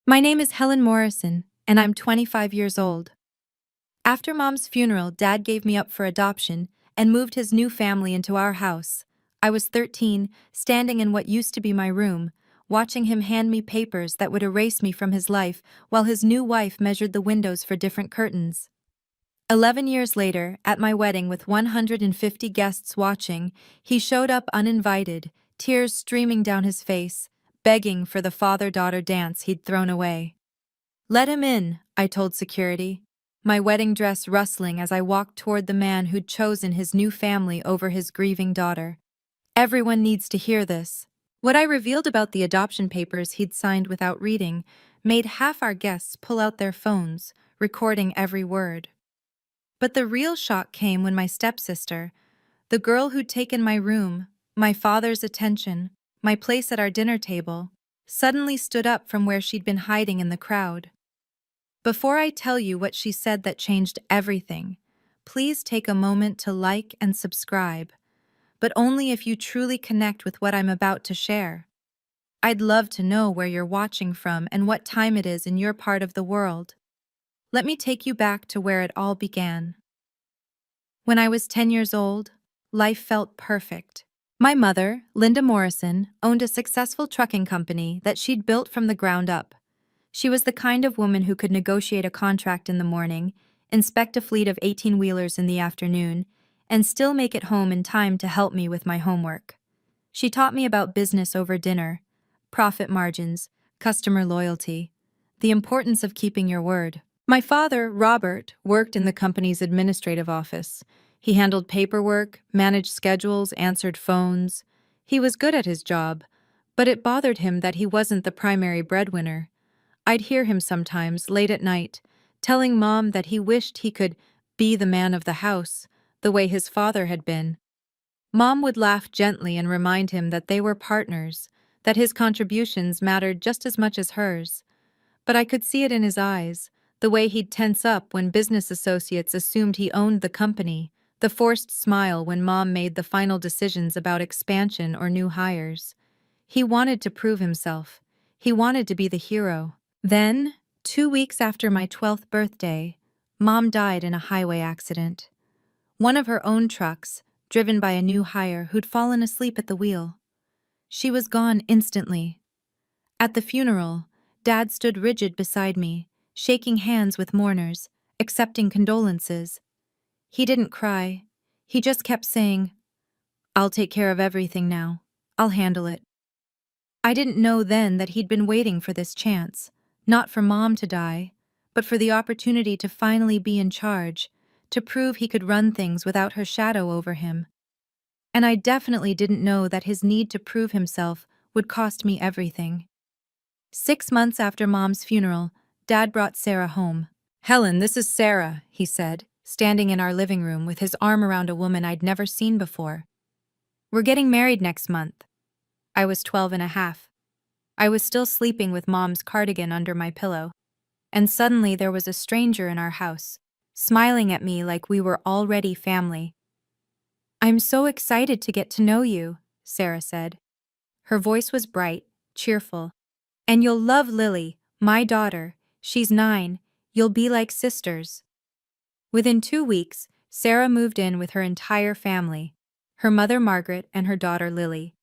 My name is Helen Morrison, and I'm 25 years old. After Mom's funeral, Dad gave me up for adoption and moved his new family into our house. I was 13, standing in what used to be my room, watching him hand me papers that would erase me from his life while his new wife measured the windows for different curtains. 11 years later, at my wedding with 150 guests watching, he showed up uninvited, tears streaming down his face, begging for the father-daughter dance he'd thrown away. "Let him in," I told security, my wedding dress rustling as I walked toward the man who'd chosen his new family over his grieving daughter. Everyone needs to hear this. What I revealed about the adoption papers he'd signed without reading made half our guests pull out their phones, recording every word. But the real shock came when my stepsister, the girl who'd taken my room, my father's attention, my place at our dinner table, suddenly stood up from where she'd been hiding in the crowd. Before I tell you what she said that changed everything, please take a moment to like and subscribe, but only if you truly connect with what I'm about to share. I'd love to know where you're watching from and what time it is in your part of the world. Let me take you back to where it all began. When I was 10 years old, life felt perfect. My mother, Linda Morrison, owned a successful trucking company that she'd built from the ground up. She was the kind of woman who could negotiate a contract in the morning, inspect a fleet of 18-wheelers in the afternoon, and still make it home in time to help me with my homework. She taught me about business over dinner, profit margins, customer loyalty, the importance of keeping your word. My father, Robert, worked in the company's administrative office. He handled paperwork, managed schedules, answered phones. He was good at his job, but it bothered him that he wasn't the primary breadwinner. I'd hear him sometimes, late at night, telling Mom that he wished he could be the man of the house, the way his father had been. Mom would laugh gently and remind him that they were partners, that his contributions mattered just as much as hers. But I could see it in his eyes, the way he'd tense up when business associates assumed he owned the company, the forced smile when Mom made the final decisions about expansion or new hires. He wanted to prove himself. He wanted to be the hero. Then, 2 weeks after my 12th birthday, Mom died in a highway accident. One of her own trucks, driven by a new hire who'd fallen asleep at the wheel. She was gone instantly. At the funeral, Dad stood rigid beside me, shaking hands with mourners, accepting condolences. He didn't cry. He just kept saying, "I'll take care of everything now. I'll handle it." I didn't know then that he'd been waiting for this chance, not for Mom to die, but for the opportunity to finally be in charge, to prove he could run things without her shadow over him. And I definitely didn't know that his need to prove himself would cost me everything. 6 months after Mom's funeral, Dad brought Sarah home. "Helen, this is Sarah," he said, standing in our living room with his arm around a woman I'd never seen before. "We're getting married next month." I was 12 and a half. I was still sleeping with Mom's cardigan under my pillow. And suddenly there was a stranger in our house, smiling at me like we were already family. "I'm so excited to get to know you," Sarah said. Her voice was bright, cheerful. "And you'll love Lily, my daughter. She's 9. You'll be like sisters." Within 2 weeks, Sarah moved in with her entire family, her mother Margaret and her daughter Lily.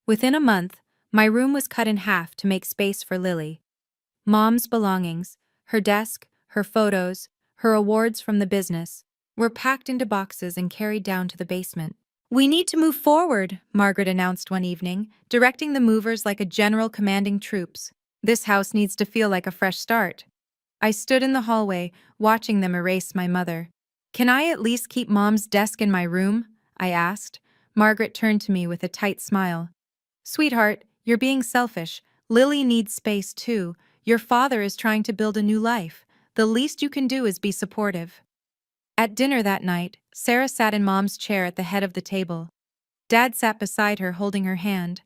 Within a month, my room was cut in half to make space for Lily. Mom's belongings, her desk, her photos, her awards from the business, were packed into boxes and carried down to the basement. "We need to move forward," Margaret announced one evening, directing the movers like a general commanding troops. "This house needs to feel like a fresh start." I stood in the hallway, watching them erase my mother. "Can I at least keep Mom's desk in my room?" I asked. Margaret turned to me with a tight smile. "Sweetheart, you're being selfish. Lily needs space too. Your father is trying to build a new life. The least you can do is be supportive." At dinner that night, Sarah sat in Mom's chair at the head of the table. Dad sat beside her holding her hand.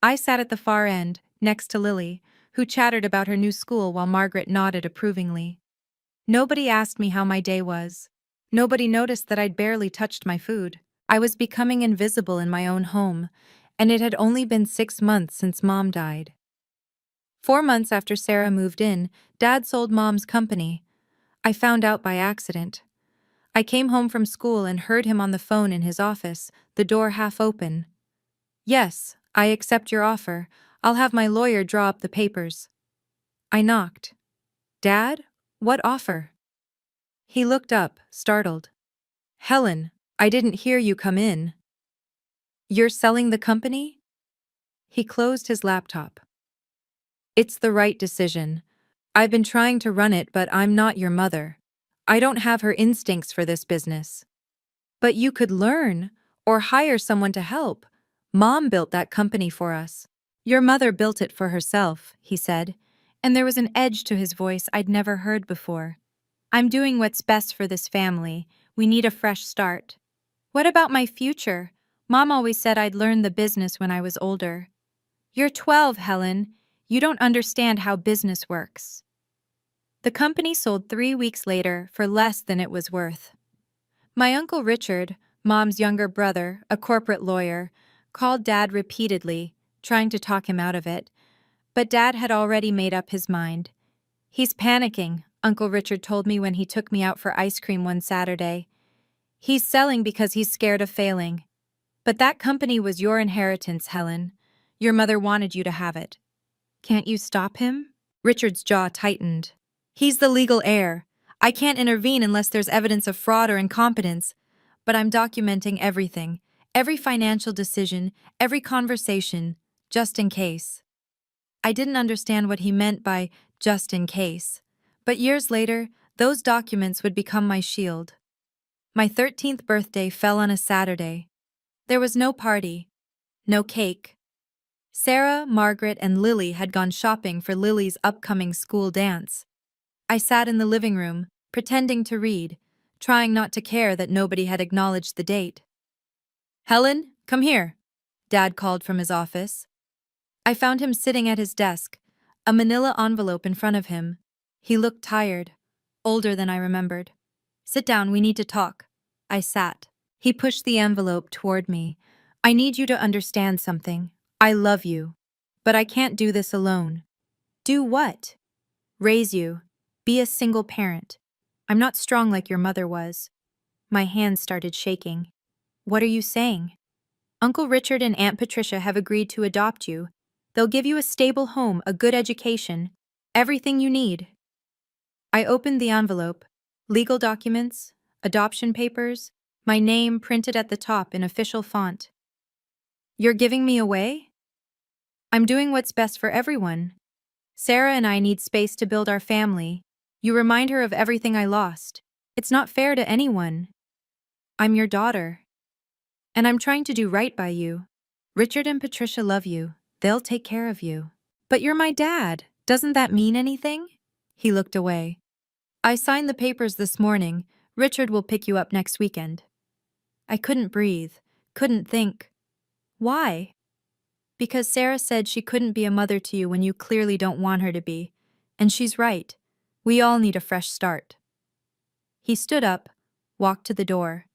I sat at the far end, next to Lily, who chattered about her new school while Margaret nodded approvingly. Nobody asked me how my day was. Nobody noticed that I'd barely touched my food. I was becoming invisible in my own home, and it had only been 6 months since Mom died. 4 months after Sarah moved in, Dad sold Mom's company. I found out by accident. I came home from school and heard him on the phone in his office, the door half open. "Yes, I accept your offer. I'll have my lawyer draw up the papers." I knocked. "Dad? What offer?" He looked up, startled. "Helen, I didn't hear you come in." "You're selling the company?" He closed his laptop. "It's the right decision. I've been trying to run it, but I'm not your mother. I don't have her instincts for this business." "But you could learn, or hire someone to help. Mom built that company for us." "Your mother built it for herself," he said, and there was an edge to his voice I'd never heard before. "I'm doing what's best for this family. We need a fresh start." "What about my future? Mom always said I'd learn the business when I was older." "You're 12, Helen. You don't understand how business works." The company sold 3 weeks later for less than it was worth. My Uncle Richard, Mom's younger brother, a corporate lawyer, called Dad repeatedly, trying to talk him out of it. But Dad had already made up his mind. "He's panicking," Uncle Richard told me when he took me out for ice cream one Saturday. "He's selling because he's scared of failing." "But that company was your inheritance, Helen. Your mother wanted you to have it." "Can't you stop him?" Richard's jaw tightened. "He's the legal heir. I can't intervene unless there's evidence of fraud or incompetence. But I'm documenting everything, every financial decision, every conversation, just in case." I didn't understand what he meant by just in case. But years later, those documents would become my shield. My 13th birthday fell on a Saturday. There was no party, no cake. Sarah, Margaret, and Lily had gone shopping for Lily's upcoming school dance. I sat in the living room, pretending to read, trying not to care that nobody had acknowledged the date. "Helen, come here," Dad called from his office. I found him sitting at his desk, a manila envelope in front of him. He looked tired, older than I remembered. "Sit down, we need to talk." I sat. He pushed the envelope toward me. "I need you to understand something. I love you. But I can't do this alone." "Do what?" "Raise you. Be a single parent. I'm not strong like your mother was." My hands started shaking. "What are you saying?" "Uncle Richard and Aunt Patricia have agreed to adopt you. They'll give you a stable home, a good education, everything you need." I opened the envelope. Legal documents, adoption papers, my name printed at the top in official font. "You're giving me away?" "I'm doing what's best for everyone. Sarah and I need space to build our family. You remind her of everything I lost. It's not fair to anyone. I'm your daughter. And I'm trying to do right by you. Richard and Patricia love you. They'll take care of you." "But you're my dad. Doesn't that mean anything?" He looked away. "I signed the papers this morning. Richard will pick you up next weekend." I couldn't breathe, couldn't think. "Why?" "Because Sarah said she couldn't be a mother to you when you clearly don't want her to be. And she's right. We all need a fresh start." He stood up, walked to the door.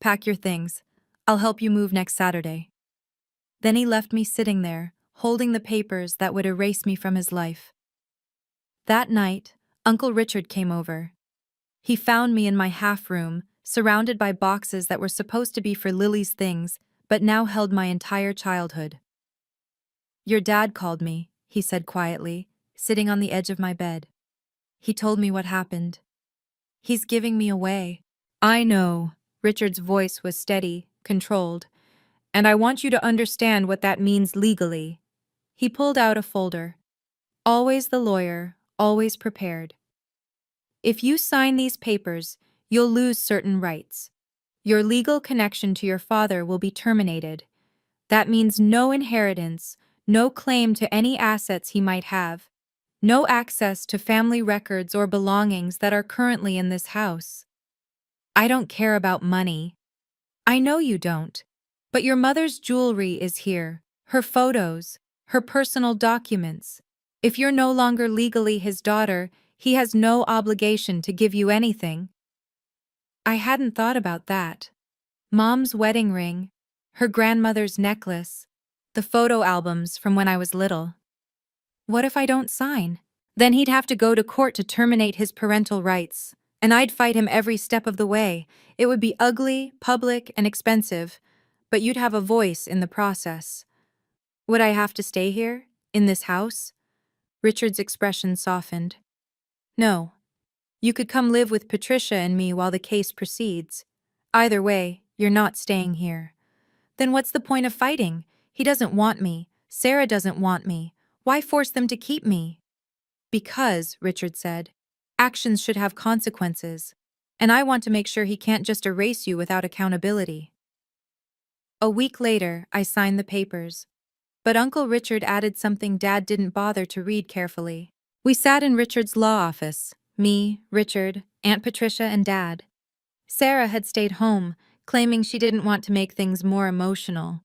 "Pack your things. I'll help you move next Saturday." Then he left me sitting there, holding the papers that would erase me from his life. That night, Uncle Richard came over. He found me in my half room, surrounded by boxes that were supposed to be for Lily's things, but now held my entire childhood. "Your dad called me," he said quietly, sitting on the edge of my bed. "He told me what happened. He's giving me away." "I know." Richard's voice was steady, controlled. "And I want you to understand what that means legally." He pulled out a folder. "Always the lawyer, always prepared. If you sign these papers, you'll lose certain rights. Your legal connection to your father will be terminated. That means no inheritance, no claim to any assets he might have, no access to family records or belongings that are currently in this house. I don't care about money. I know you don't. But your mother's jewelry is here, her photos, her personal documents. If you're no longer legally his daughter, he has no obligation to give you anything." I hadn't thought about that. Mom's wedding ring, her grandmother's necklace, the photo albums from when I was little. What if I don't sign? Then he'd have to go to court to terminate his parental rights, and I'd fight him every step of the way. It would be ugly, public, and expensive, but you'd have a voice in the process. Would I have to stay here, in this house? Richard's expression softened. No. You could come live with Patricia and me while the case proceeds. Either way, you're not staying here. Then what's the point of fighting? He doesn't want me. Sarah doesn't want me. Why force them to keep me? Because, Richard said, actions should have consequences. And I want to make sure he can't just erase you without accountability. A week later, I signed the papers. But Uncle Richard added something Dad didn't bother to read carefully. We sat in Richard's law office. Me, Richard, Aunt Patricia, and Dad. Sarah had stayed home, claiming she didn't want to make things more emotional.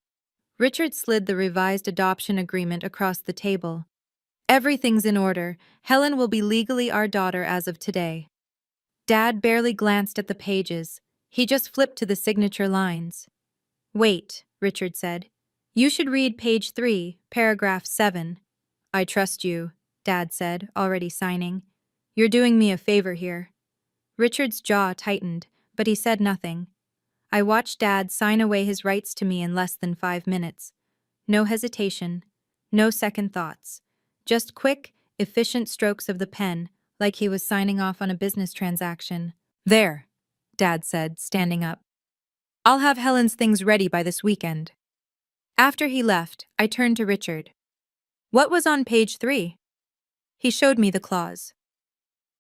Richard slid the revised adoption agreement across the table. Everything's in order. Helen will be legally our daughter as of today. Dad barely glanced at the pages. He just flipped to the signature lines. Wait, Richard said. You should read page 3, paragraph 7. I trust you, Dad said, already signing. You're doing me a favor here. Richard's jaw tightened, but he said nothing. I watched Dad sign away his rights to me in less than 5 minutes. No hesitation, no second thoughts. Just quick, efficient strokes of the pen, like he was signing off on a business transaction. There, Dad said, standing up. I'll have Helen's things ready by this weekend. After he left, I turned to Richard. What was on page 3? He showed me the clause.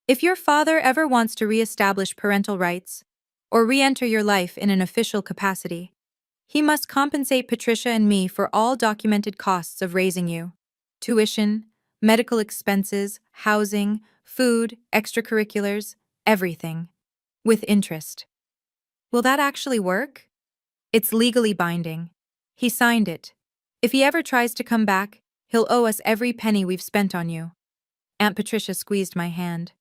If your father ever wants to re-establish parental rights, or re-enter your life in an official capacity, he must compensate Patricia and me for all documented costs of raising you. Tuition, medical expenses, housing, food, extracurriculars, everything. With interest. Will that actually work? It's legally binding. He signed it. If he ever tries to come back, he'll owe us every penny we've spent on you. Aunt Patricia squeezed my hand.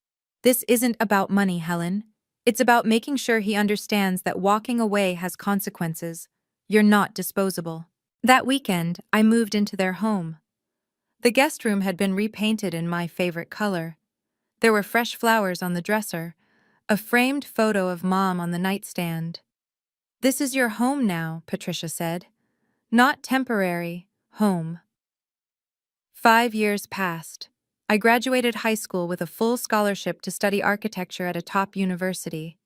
This isn't about money, Helen. It's about making sure he understands that walking away has consequences. You're not disposable. That weekend, I moved into their home. The guest room had been repainted in my favorite color. There were fresh flowers on the dresser, a framed photo of Mom on the nightstand. This is your home now, Patricia said. Not temporary, home. 5 years passed. I graduated high school with a full scholarship to study architecture at a top university.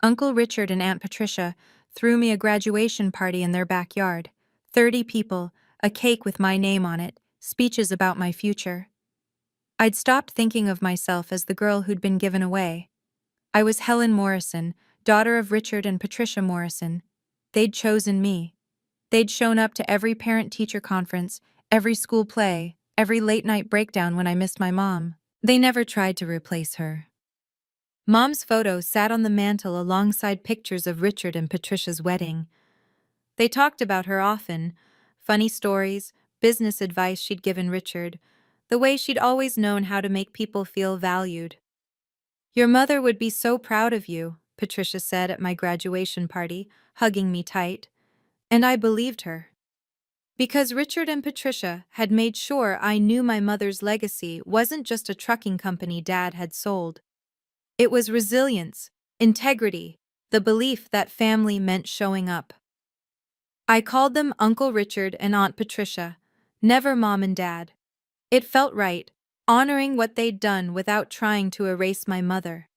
Uncle Richard and Aunt Patricia threw me a graduation party in their backyard. 30 people, a cake with my name on it, speeches about my future. I'd stopped thinking of myself as the girl who'd been given away. I was Helen Morrison, daughter of Richard and Patricia Morrison. They'd chosen me. They'd shown up to every parent-teacher conference, every school play, every late-night breakdown when I missed my mom. They never tried to replace her. Mom's photo sat on the mantel alongside pictures of Richard and Patricia's wedding. They talked about her often, funny stories, business advice she'd given Richard, the way she'd always known how to make people feel valued. Your mother would be so proud of you, Patricia said at my graduation party, hugging me tight. And I believed her. Because Richard and Patricia had made sure I knew my mother's legacy wasn't just a trucking company Dad had sold. It was resilience, integrity, the belief that family meant showing up. I called them Uncle Richard and Aunt Patricia, never Mom and Dad. It felt right, honoring what they'd done without trying to erase my mother.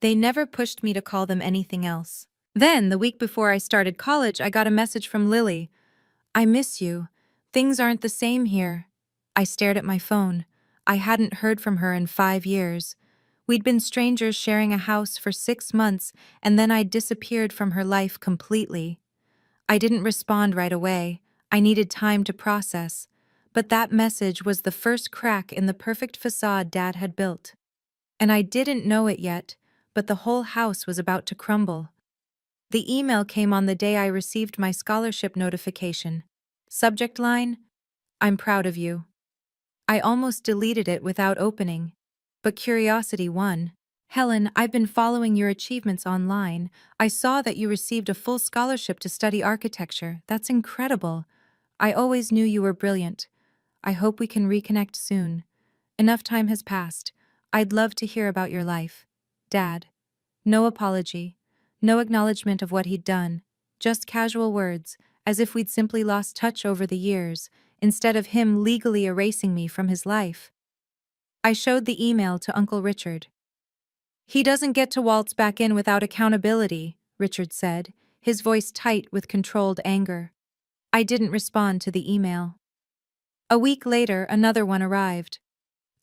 They never pushed me to call them anything else. Then, the week before I started college, I got a message from Lily. I miss you. Things aren't the same here. I stared at my phone. I hadn't heard from her in 5 years. We'd been strangers sharing a house for 6 months, and then I'd disappeared from her life completely. I didn't respond right away. I needed time to process. But that message was the first crack in the perfect facade Dad had built. And I didn't know it yet, but the whole house was about to crumble. The email came on the day I received my scholarship notification. Subject line, I'm proud of you. I almost deleted it without opening. But curiosity won. Helen, I've been following your achievements online. I saw that you received a full scholarship to study architecture. That's incredible. I always knew you were brilliant. I hope we can reconnect soon. Enough time has passed. I'd love to hear about your life. Dad. No apology. No acknowledgement of what he'd done. Just casual words, as if we'd simply lost touch over the years, instead of him legally erasing me from his life. I showed the email to Uncle Richard. He doesn't get to waltz back in without accountability, Richard said, his voice tight with controlled anger. I didn't respond to the email. A week later, another one arrived.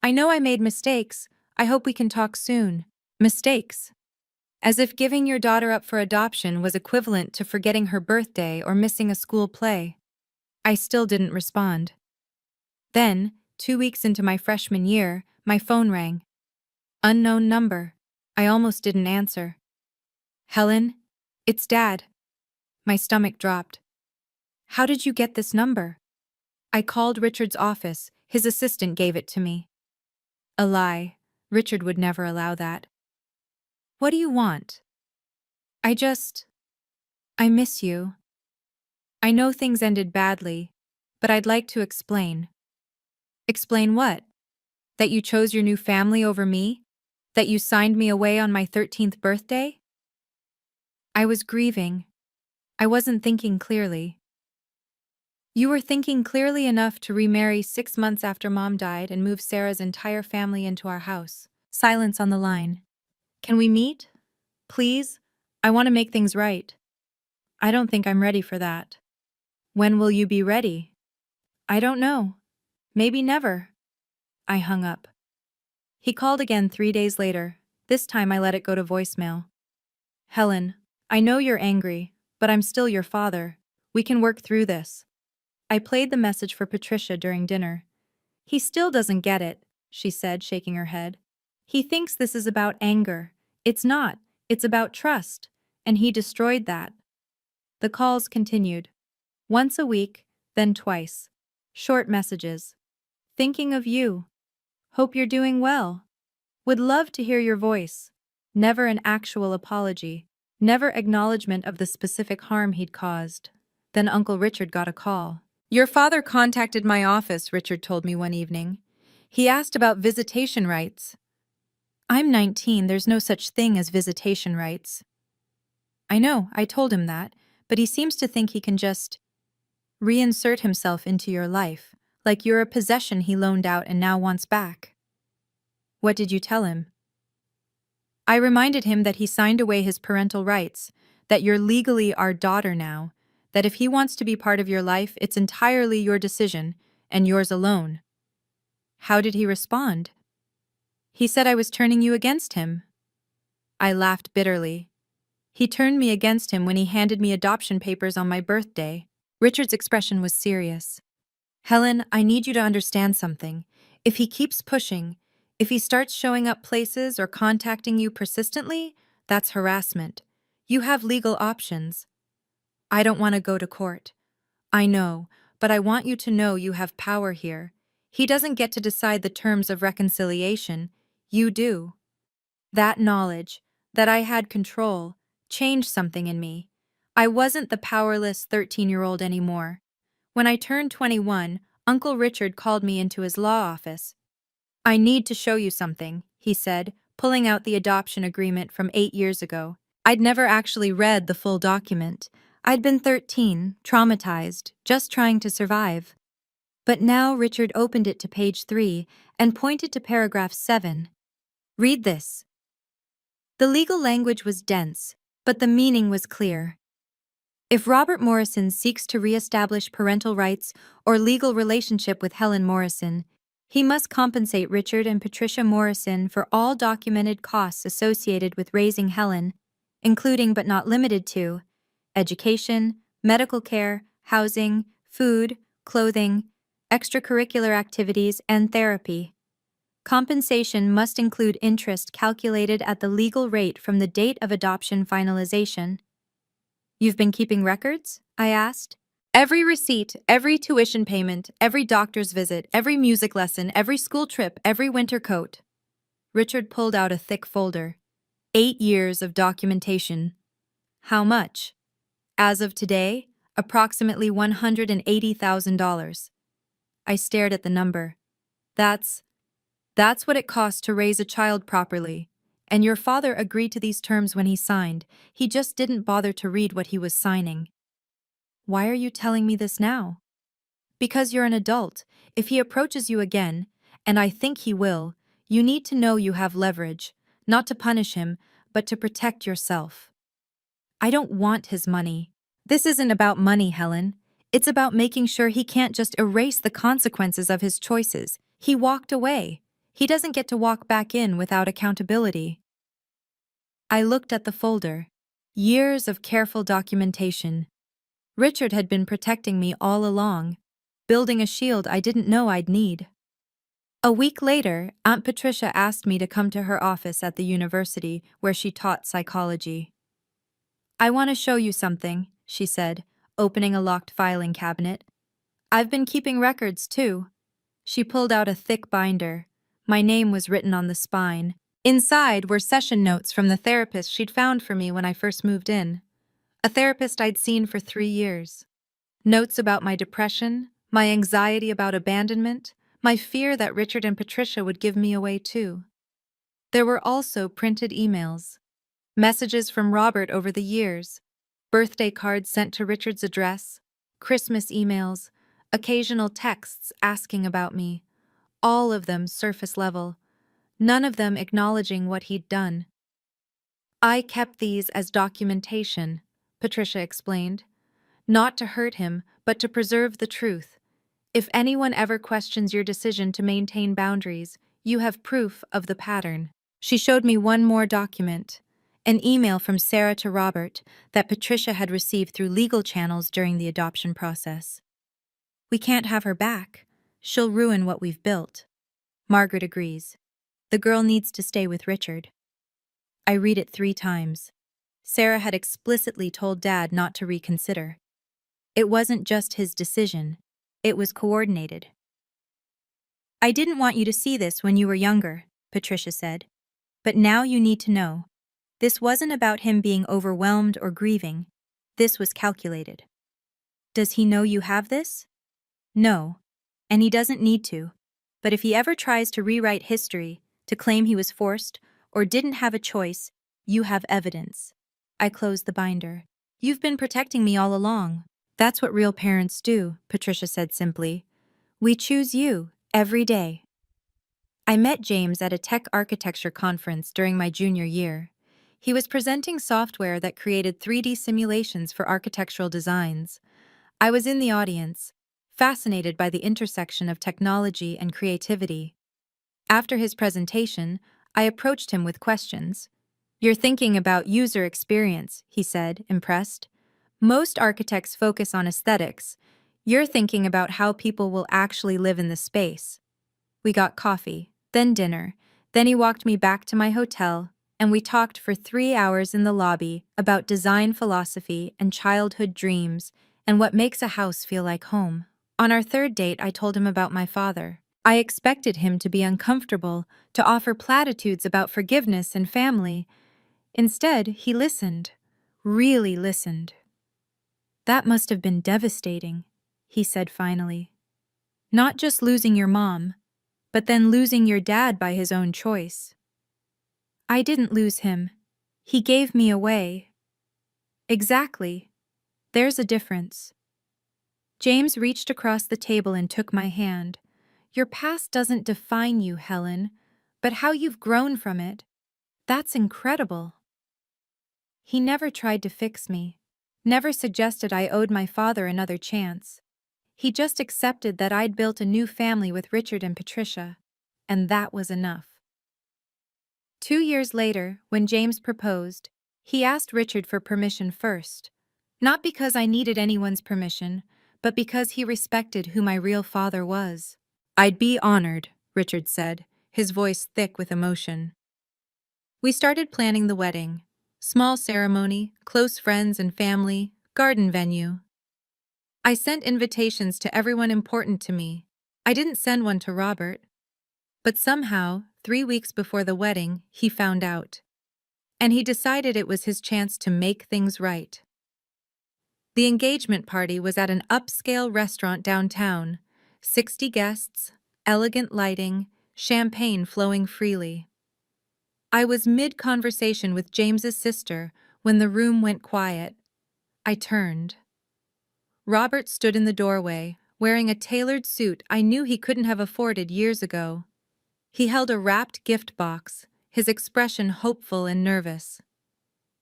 I know I made mistakes. I hope we can talk soon. Mistakes. As if giving your daughter up for adoption was equivalent to forgetting her birthday or missing a school play. I still didn't respond. Then, 2 weeks into my freshman year, my phone rang. Unknown number. I almost didn't answer. Helen? It's Dad. My stomach dropped. How did you get this number? I called Richard's office. His assistant gave it to me. A lie. Richard would never allow that. What do you want? I miss you. I know things ended badly, but I'd like to explain. Explain what? That you chose your new family over me? That you signed me away on my 13th birthday? I was grieving. I wasn't thinking clearly. You were thinking clearly enough to remarry 6 months after Mom died and move Sarah's entire family into our house. Silence on the line. Can we meet? Please? I want to make things right. I don't think I'm ready for that. When will you be ready? I don't know. Maybe never. I hung up. He called again 3 days later. This time I let it go to voicemail. Helen, I know you're angry, but I'm still your father. We can work through this. I played the message for Patricia during dinner. He still doesn't get it, she said, shaking her head. He thinks this is about anger. It's not. It's about trust. And he destroyed that. The calls continued. Once a week, then twice. Short messages. Thinking of you. Hope you're doing well. Would love to hear your voice. Never an actual apology. Never acknowledgement of the specific harm he'd caused. Then Uncle Richard got a call. Your father contacted my office, Richard told me one evening. He asked about visitation rights. I'm 19, there's no such thing as visitation rights. I know, I told him that, but he seems to think he can just reinsert himself into your life, like you're a possession he loaned out and now wants back. What did you tell him? I reminded him that he signed away his parental rights, that you're legally our daughter now, that if he wants to be part of your life, it's entirely your decision, and yours alone. How did he respond? He said I was turning you against him. I laughed bitterly. He turned me against him when he handed me adoption papers on my birthday. Richard's expression was serious. Helen, I need you to understand something. If he keeps pushing, if he starts showing up places or contacting you persistently, that's harassment. You have legal options. I don't want to go to court. I know, but I want you to know you have power here. He doesn't get to decide the terms of reconciliation. You do. That knowledge, that I had control, changed something in me. I wasn't the powerless 13-year-old anymore. When I turned 21, Uncle Richard called me into his law office. I need to show you something, he said, pulling out the adoption agreement from 8 years ago. I'd never actually read the full document. I'd been 13, traumatized, just trying to survive. But now Richard opened it to page 3 and pointed to paragraph 7. Read this. The legal language was dense, but the meaning was clear. If Robert Morrison seeks to reestablish parental rights or legal relationship with Helen Morrison, he must compensate Richard and Patricia Morrison for all documented costs associated with raising Helen, including but not limited to education, medical care, housing, food, clothing, extracurricular activities, and therapy. Compensation must include interest calculated at the legal rate from the date of adoption finalization. You've been keeping records? I asked. Every receipt, every tuition payment, every doctor's visit, every music lesson, every school trip, every winter coat. Richard pulled out a thick folder. 8 years of documentation. How much? As of today, approximately $180,000. I stared at the number. That's what it costs to raise a child properly. And your father agreed to these terms when he signed. He just didn't bother to read what he was signing. Why are you telling me this now? Because you're an adult. If he approaches you again, and I think he will, you need to know you have leverage, not to punish him, but to protect yourself. I don't want his money. This isn't about money, Helen. It's about making sure he can't just erase the consequences of his choices. He walked away. He doesn't get to walk back in without accountability. I looked at the folder. Years of careful documentation. Richard had been protecting me all along, building a shield I didn't know I'd need. A week later, Aunt Patricia asked me to come to her office at the university where she taught psychology. I want to show you something, she said, opening a locked filing cabinet. I've been keeping records, too. She pulled out a thick binder. My name was written on the spine. Inside were session notes from the therapist she'd found for me when I first moved in. A therapist I'd seen for 3 years. Notes about my depression, my anxiety about abandonment, my fear that Richard and Patricia would give me away too. There were also printed emails. Messages from Robert over the years, birthday cards sent to Richard's address, Christmas emails, occasional texts asking about me, all of them surface level, none of them acknowledging what he'd done. I kept these as documentation, Patricia explained, not to hurt him, but to preserve the truth. If anyone ever questions your decision to maintain boundaries, you have proof of the pattern. She showed me one more document. An email from Sarah to Robert that Patricia had received through legal channels during the adoption process. We can't have her back. She'll ruin what we've built. Margaret agrees. The girl needs to stay with Richard. I read it 3 times. Sarah had explicitly told Dad not to reconsider. It wasn't just his decision. It was coordinated. I didn't want you to see this when you were younger, Patricia said. But now you need to know. This wasn't about him being overwhelmed or grieving. This was calculated. Does he know you have this? No. And he doesn't need to. But if he ever tries to rewrite history, to claim he was forced, or didn't have a choice, you have evidence. I closed the binder. You've been protecting me all along. That's what real parents do, Patricia said simply. We choose you, every day. I met James at a tech architecture conference during my junior year. He was presenting software that created 3D simulations for architectural designs. I was in the audience, fascinated by the intersection of technology and creativity. After his presentation, I approached him with questions. You're thinking about user experience, he said, impressed. Most architects focus on aesthetics. You're thinking about how people will actually live in the space. We got coffee, then dinner. Then he walked me back to my hotel, and we talked for 3 hours in the lobby about design philosophy and childhood dreams and what makes a house feel like home. On our 3rd date, I told him about my father. I expected him to be uncomfortable, to offer platitudes about forgiveness and family. Instead, he listened, really listened. That must have been devastating, he said finally. Not just losing your mom, but then losing your dad by his own choice. I didn't lose him. He gave me away. Exactly. There's a difference. James reached across the table and took my hand. Your past doesn't define you, Helen, but how you've grown from it. That's incredible. He never tried to fix me, never suggested I owed my father another chance. He just accepted that I'd built a new family with Richard and Patricia, and that was enough. 2 years later, when James proposed, he asked Richard for permission first. Not because I needed anyone's permission, but because he respected who my real father was. I'd be honored, Richard said, his voice thick with emotion. We started planning the wedding. Small ceremony, close friends and family, garden venue. I sent invitations to everyone important to me. I didn't send one to Robert. But somehow, 3 weeks before the wedding, he found out. And he decided it was his chance to make things right. The engagement party was at an upscale restaurant downtown. 60 guests, elegant lighting, champagne flowing freely. I was mid-conversation with James's sister when the room went quiet. I turned. Robert stood in the doorway, wearing a tailored suit I knew he couldn't have afforded years ago. He held a wrapped gift box, his expression hopeful and nervous.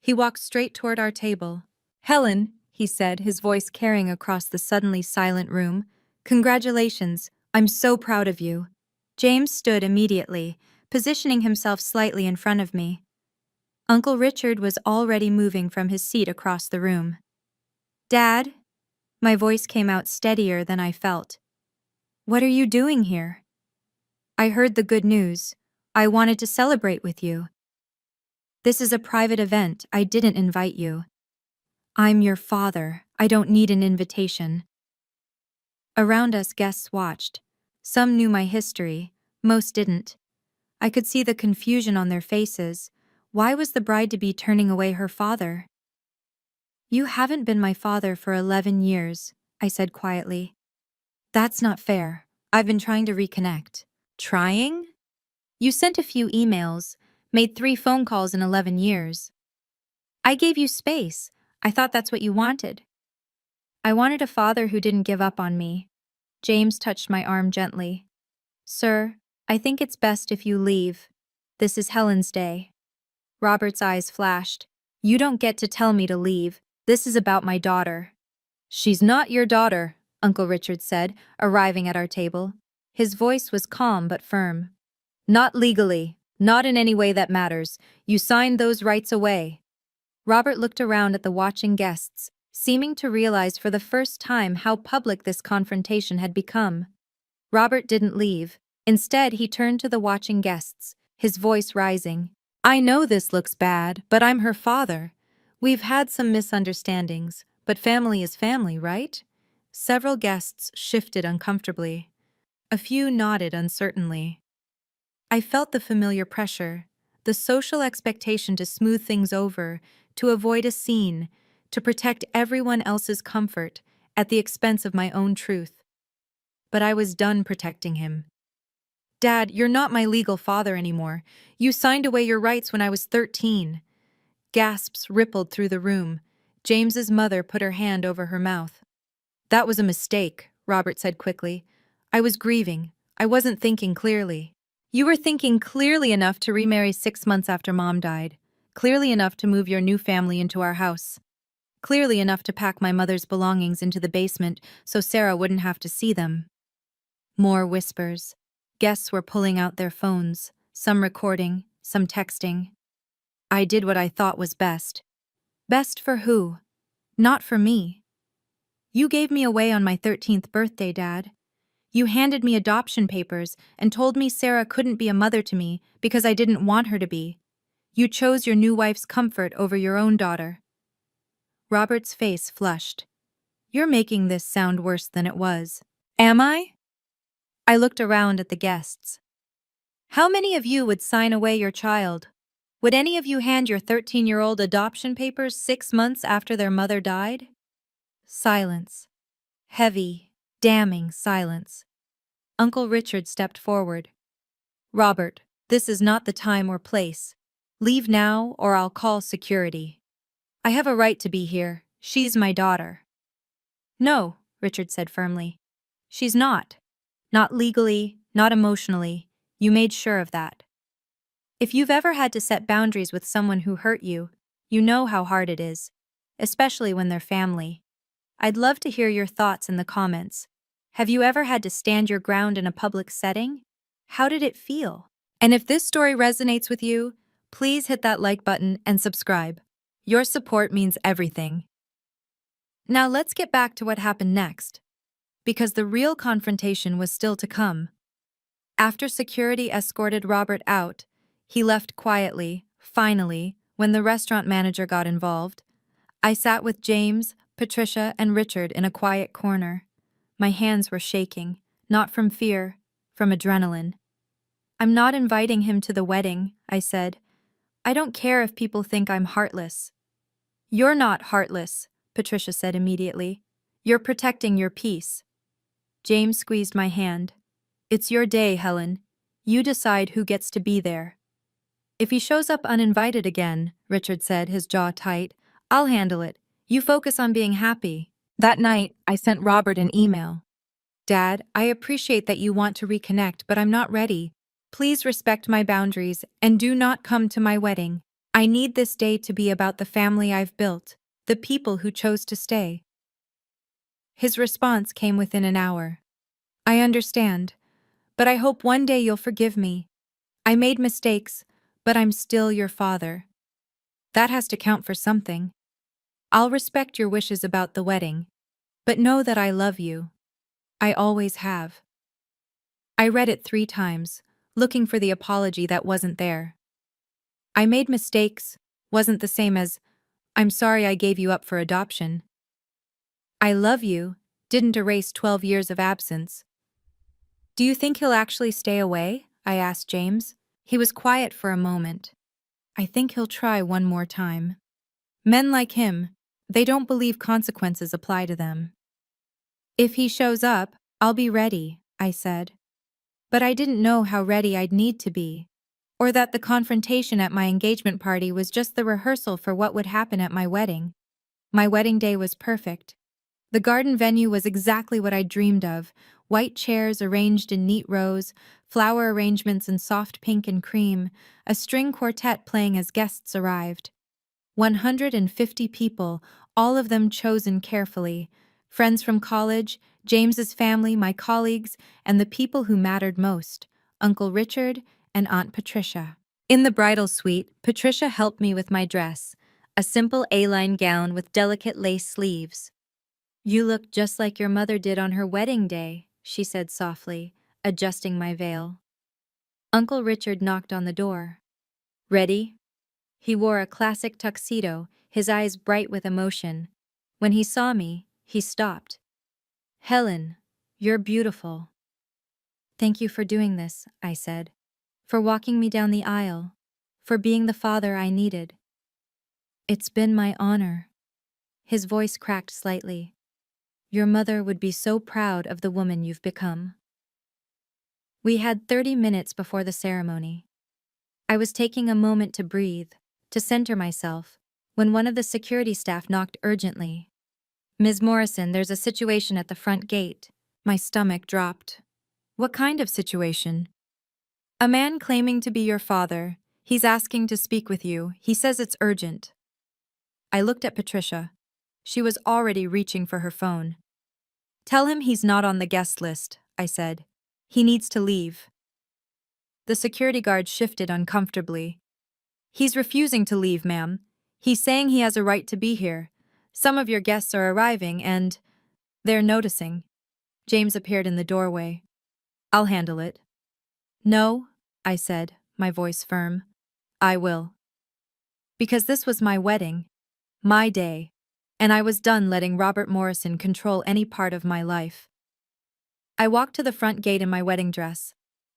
He walked straight toward our table. "Helen," he said, his voice carrying across the suddenly silent room, "congratulations, I'm so proud of you." James stood immediately, positioning himself slightly in front of me. Uncle Richard was already moving from his seat across the room. "Dad?" My voice came out steadier than I felt. "What are you doing here?" "I heard the good news. I wanted to celebrate with you." "This is a private event. I didn't invite you." "I'm your father. I don't need an invitation." Around us, guests watched. Some knew my history, most didn't. I could see the confusion on their faces. Why was the bride-to-be turning away her father? "You haven't been my father for 11 years, I said quietly. "That's not fair. I've been trying to reconnect." "Trying?" "You sent a few emails, made 3 phone calls in 11 years. I gave you space. I thought that's what you wanted." "I wanted a father who didn't give up on me." James touched my arm gently. "Sir, I think it's best if you leave. This is Helen's day." Robert's eyes flashed. "You don't get to tell me to leave. This is about my daughter." "She's not your daughter," Uncle Richard said, arriving at our table. His voice was calm but firm. "Not legally, not in any way that matters. You signed those rights away." Robert looked around at the watching guests, seeming to realize for the first time how public this confrontation had become. Robert didn't leave. Instead, he turned to the watching guests, his voice rising. "I know this looks bad, but I'm her father. We've had some misunderstandings, but family is family, right?" Several guests shifted uncomfortably. A few nodded uncertainly. I felt the familiar pressure, the social expectation to smooth things over, to avoid a scene, to protect everyone else's comfort at the expense of my own truth. But I was done protecting him. "Dad, you're not my legal father anymore. You signed away your rights when I was 13. Gasps rippled through the room. James's mother put her hand over her mouth. "That was a mistake," Robert said quickly. "I was grieving. I wasn't thinking clearly." "You were thinking clearly enough to remarry 6 months after Mom died. Clearly enough to move your new family into our house. Clearly enough to pack my mother's belongings into the basement so Sarah wouldn't have to see them." More whispers. Guests were pulling out their phones, some recording, some texting. "I did what I thought was best." Best for who? Not for me. "You gave me away on my 13th birthday, Dad. You handed me adoption papers and told me Sarah couldn't be a mother to me because I didn't want her to be. You chose your new wife's comfort over your own daughter." Robert's face flushed. "You're making this sound worse than it was." "Am I?" I looked around at the guests. "How many of you would sign away your child? Would any of you hand your 13-year-old adoption papers 6 months after their mother died?" Silence. Heavy, damning silence. Uncle Richard stepped forward. "Robert, this is not the time or place. Leave now or I'll call security. I have a right to be here. She's my daughter." "No," Richard said firmly. "She's not. Not legally, not emotionally. You made sure of that. If you've ever had to set boundaries with someone who hurt you, you know how hard it is, especially when they're family. I'd love to hear your thoughts in the comments. Have you ever had to stand your ground in a public setting? How did it feel? And if this story resonates with you, please hit that like button and subscribe. Your support means everything. Now let's get back to what happened next, because the real confrontation was still to come. After security escorted Robert out, he left quietly, finally, when the restaurant manager got involved. I sat with James, Patricia, and Richard in a quiet corner. My hands were shaking, not from fear, from adrenaline. "I'm not inviting him to the wedding," I said. "I don't care if people think I'm heartless." "You're not heartless," Patricia said immediately. "You're protecting your peace." James squeezed my hand. It's your day, Helen. You decide who gets to be there. If he shows up uninvited again, Richard said, his jaw tight, I'll handle it. You focus on being happy. That night, I sent Robert an email. Dad, I appreciate that you want to reconnect, but I'm not ready. Please respect my boundaries and do not come to my wedding. I need this day to be about the family I've built, the people who chose to stay. His response came within an hour. I understand, but I hope one day you'll forgive me. I made mistakes, but I'm still your father. That has to count for something. I'll respect your wishes about the wedding, but know that I love you. I always have. I read it 3 times, looking for the apology that wasn't there. I made mistakes wasn't the same as, I'm sorry I gave you up for adoption. I love you didn't erase 12 years of absence. Do you think he'll actually stay away? I asked James. He was quiet for a moment. I think he'll try one more time. Men like him, they don't believe consequences apply to them. If he shows up, I'll be ready, I said. But I didn't know how ready I'd need to be, or that the confrontation at my engagement party was just the rehearsal for what would happen at my wedding. My wedding day was perfect. The garden venue was exactly what I dreamed of, white chairs arranged in neat rows, flower arrangements in soft pink and cream, a string quartet playing as guests arrived. 150 people, all of them chosen carefully. Friends from college, James's family, my colleagues, and the people who mattered most, Uncle Richard and Aunt Patricia. In the bridal suite, Patricia helped me with my dress, a simple A-line gown with delicate lace sleeves. You look just like your mother did on her wedding day, she said softly, adjusting my veil. Uncle Richard knocked on the door. Ready? He wore a classic tuxedo, his eyes bright with emotion. When he saw me, he stopped. Helen, you're beautiful. Thank you for doing this, I said. For walking me down the aisle. For being the father I needed. It's been my honor. His voice cracked slightly. Your mother would be so proud of the woman you've become. We had 30 minutes before the ceremony. I was taking a moment to breathe, to center myself, when one of the security staff knocked urgently. Ms. Morrison, there's a situation at the front gate. My stomach dropped. What kind of situation? A man claiming to be your father. He's asking to speak with you. He says it's urgent. I looked at Patricia. She was already reaching for her phone. Tell him he's not on the guest list, I said. He needs to leave. The security guard shifted uncomfortably. He's refusing to leave, ma'am. He's saying he has a right to be here. Some of your guests are arriving and they're noticing. James appeared in the doorway. I'll handle it. No, I said, my voice firm. I will. Because this was my wedding, my day, and I was done letting Robert Morrison control any part of my life. I walked to the front gate in my wedding dress,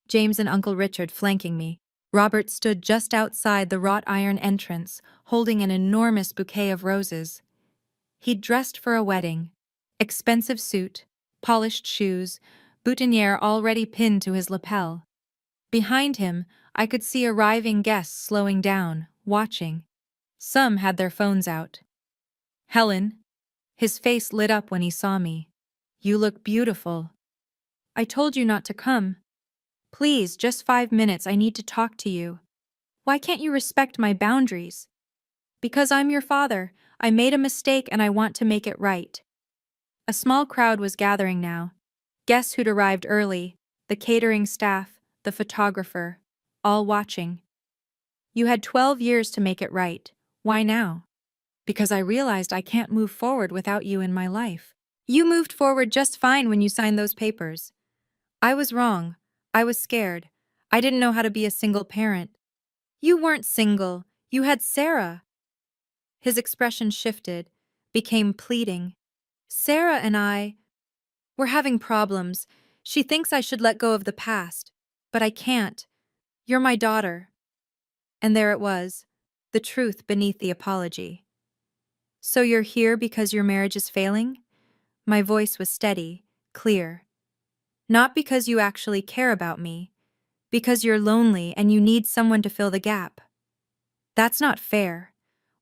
James and Uncle Richard flanking me. Robert stood just outside the wrought iron entrance, holding an enormous bouquet of roses. He'd dressed for a wedding. Expensive suit, polished shoes, boutonniere already pinned to his lapel. Behind him, I could see arriving guests slowing down, watching. Some had their phones out. Helen. His face lit up when he saw me. You look beautiful. I told you not to come. Please, just 5 minutes, I need to talk to you. Why can't you respect my boundaries? Because I'm your father. I made a mistake and I want to make it right. A small crowd was gathering now. Guests who'd arrived early, the catering staff, the photographer, all watching. You had 12 years to make it right. Why now? Because I realized I can't move forward without you in my life. You moved forward just fine when you signed those papers. I was wrong. I was scared. I didn't know how to be a single parent. You weren't single. You had Sarah. His expression shifted, became pleading. Sarah and we're having problems. She thinks I should let go of the past. But I can't. You're my daughter. And there it was, the truth beneath the apology. So you're here because your marriage is failing? My voice was steady, clear. Not because you actually care about me, because you're lonely and you need someone to fill the gap. That's not fair.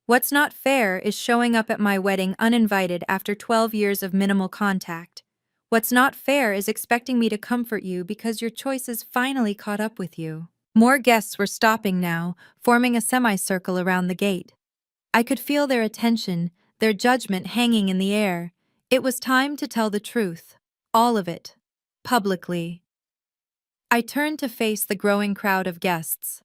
What's not fair is showing up at my wedding uninvited after 12 years of minimal contact. What's not fair is expecting me to comfort you because your choices finally caught up with you. More guests were stopping now, forming a semicircle around the gate. I could feel their attention, their judgment hanging in the air. It was time to tell the truth. All of it. Publicly. I turned to face the growing crowd of guests.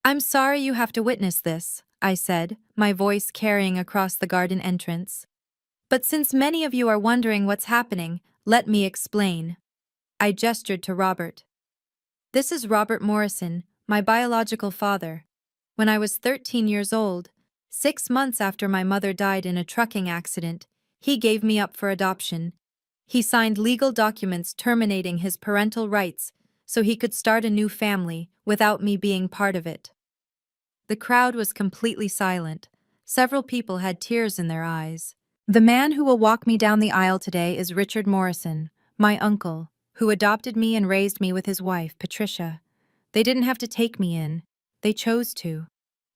"I'm sorry you have to witness this," I said, my voice carrying across the garden entrance. "But since many of you are wondering what's happening, let me explain." I gestured to Robert. "This is Robert Morrison, my biological father. When I was 13 years old, 6 months after my mother died in a trucking accident, he gave me up for adoption. He signed legal documents terminating his parental rights so he could start a new family without me being part of it." The crowd was completely silent. Several people had tears in their eyes. "The man who will walk me down the aisle today is Richard Morrison, my uncle, who adopted me and raised me with his wife, Patricia. They didn't have to take me in. They chose to.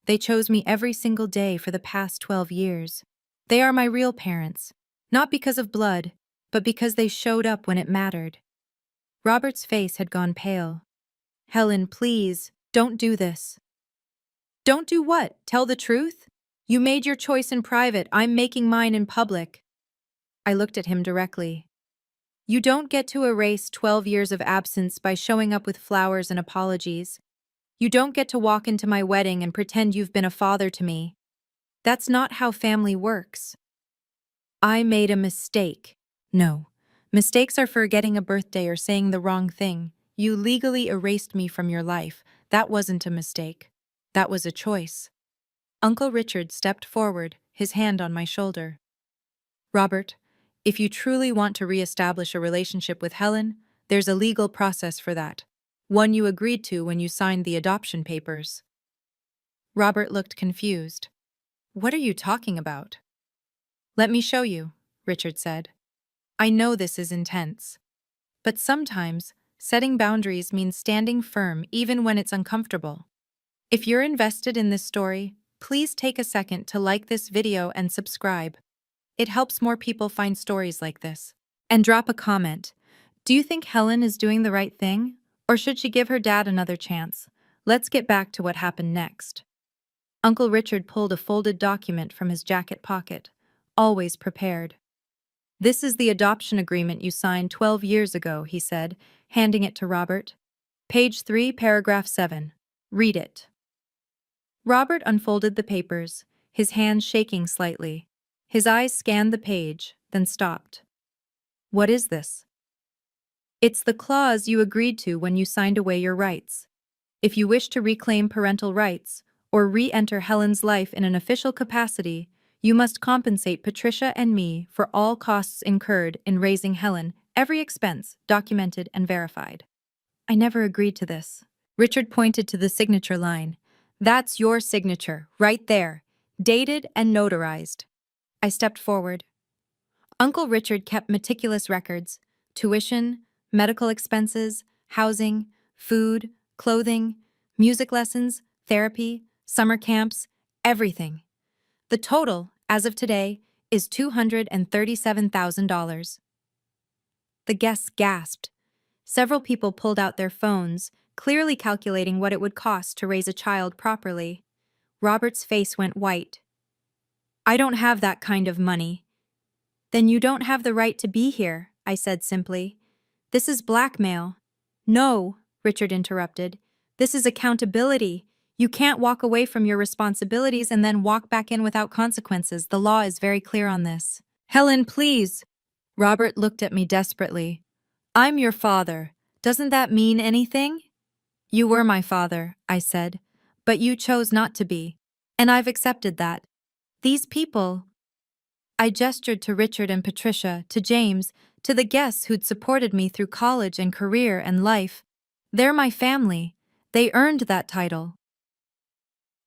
They chose me every single day for the past 12 years. They are my real parents, not because of blood, but because they showed up when it mattered." Robert's face had gone pale. "Helen, please, don't do this." "Don't do what? Tell the truth? You made your choice in private, I'm making mine in public." I looked at him directly. "You don't get to erase 12 years of absence by showing up with flowers and apologies. You don't get to walk into my wedding and pretend you've been a father to me. That's not how family works. I made a mistake." "No. Mistakes are forgetting a birthday or saying the wrong thing. You legally erased me from your life. That wasn't a mistake. That was a choice." Uncle Richard stepped forward, his hand on my shoulder. "Robert, if you truly want to re-establish a relationship with Helen, there's a legal process for that. One you agreed to when you signed the adoption papers." Robert looked confused. "What are you talking about?" "Let me show you," Richard said. "I know this is intense. But sometimes, setting boundaries means standing firm even when it's uncomfortable. If you're invested in this story, please take a second to like this video and subscribe. It helps more people find stories like this. And drop a comment. Do you think Helen is doing the right thing? Or should she give her dad another chance? Let's get back to what happened next." Uncle Richard pulled a folded document from his jacket pocket, always prepared. "This is the adoption agreement you signed 12 years ago," he said, handing it to Robert. "Page 3, paragraph 7. Read it." Robert unfolded the papers, his hands shaking slightly. His eyes scanned the page, then stopped. "What is this?" "It's the clause you agreed to when you signed away your rights. If you wish to reclaim parental rights, or re-enter Helen's life in an official capacity, you must compensate Patricia and me for all costs incurred in raising Helen, every expense documented and verified." "I never agreed to this." Richard pointed to the signature line. "That's your signature, right there, dated and notarized." I stepped forward. Uncle Richard kept meticulous records: tuition, medical expenses, housing, food, clothing, music lessons, therapy, summer camps, everything. The total, as of today, is $237,000. The guests gasped. Several people pulled out their phones, clearly calculating what it would cost to raise a child properly. Robert's face went white. "I don't have that kind of money." "Then you don't have the right to be here," I said simply. "This is blackmail." "No," Richard interrupted. "This is accountability. You can't walk away from your responsibilities and then walk back in without consequences. The law is very clear on this." "Helen, please." Robert looked at me desperately. "I'm your father. Doesn't that mean anything?" "You were my father," I said, "but you chose not to be. And I've accepted that. These people—" I gestured to Richard and Patricia, to James, to the guests who'd supported me through college and career and life. "They're my family. They earned that title."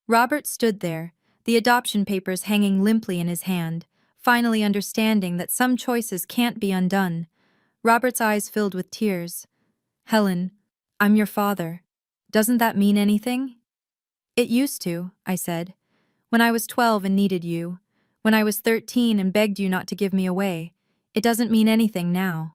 Robert stood there, the adoption papers hanging limply in his hand, finally understanding that some choices can't be undone. Robert's eyes filled with tears. Helen, I'm your father. Doesn't that mean anything? It used to, I said. When I was 12 and needed you. When I was 13 and begged you not to give me away. It doesn't mean anything now.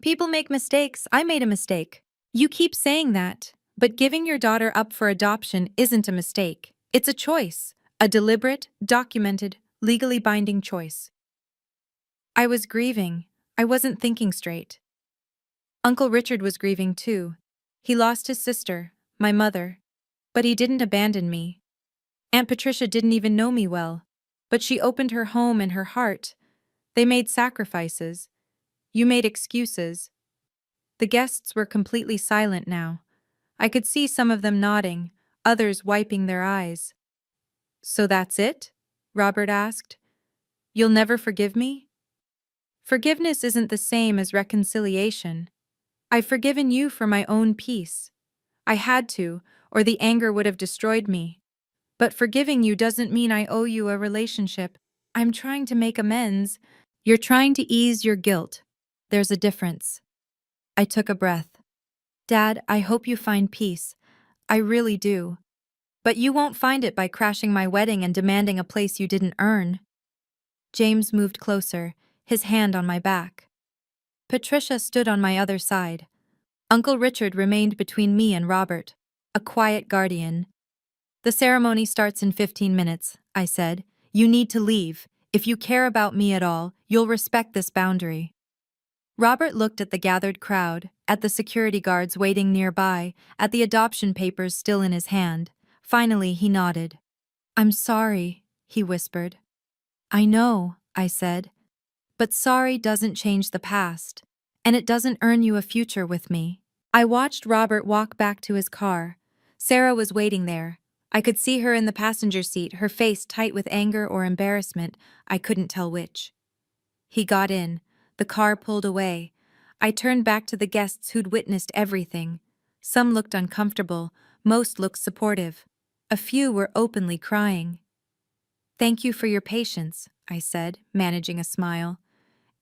People make mistakes. I made a mistake. You keep saying that, but giving your daughter up for adoption isn't a mistake. It's a choice. A deliberate, documented, legally binding choice. I was grieving. I wasn't thinking straight. Uncle Richard was grieving too. He lost his sister, my mother. But he didn't abandon me. Aunt Patricia didn't even know me well. But she opened her home and her heart. They made sacrifices. You made excuses. The guests were completely silent now. I could see some of them nodding, others wiping their eyes. So that's it? Robert asked. You'll never forgive me? Forgiveness isn't the same as reconciliation. I've forgiven you for my own peace. I had to, or the anger would have destroyed me. But forgiving you doesn't mean I owe you a relationship. I'm trying to make amends. You're trying to ease your guilt. There's a difference. I took a breath. Dad, I hope you find peace. I really do. But you won't find it by crashing my wedding and demanding a place you didn't earn. James moved closer, his hand on my back. Patricia stood on my other side. Uncle Richard remained between me and Robert, a quiet guardian. The ceremony starts in 15 minutes, I said. You need to leave. If you care about me at all, you'll respect this boundary. Robert looked at the gathered crowd, at the security guards waiting nearby, at the adoption papers still in his hand. Finally, he nodded. I'm sorry, he whispered. I know, I said. But sorry doesn't change the past. And it doesn't earn you a future with me. I watched Robert walk back to his car. Sarah was waiting there. I could see her in the passenger seat, her face tight with anger or embarrassment. I couldn't tell which. He got in. The car pulled away. I turned back to the guests who'd witnessed everything. Some looked uncomfortable, most looked supportive. A few were openly crying. Thank you for your patience, I said, managing a smile.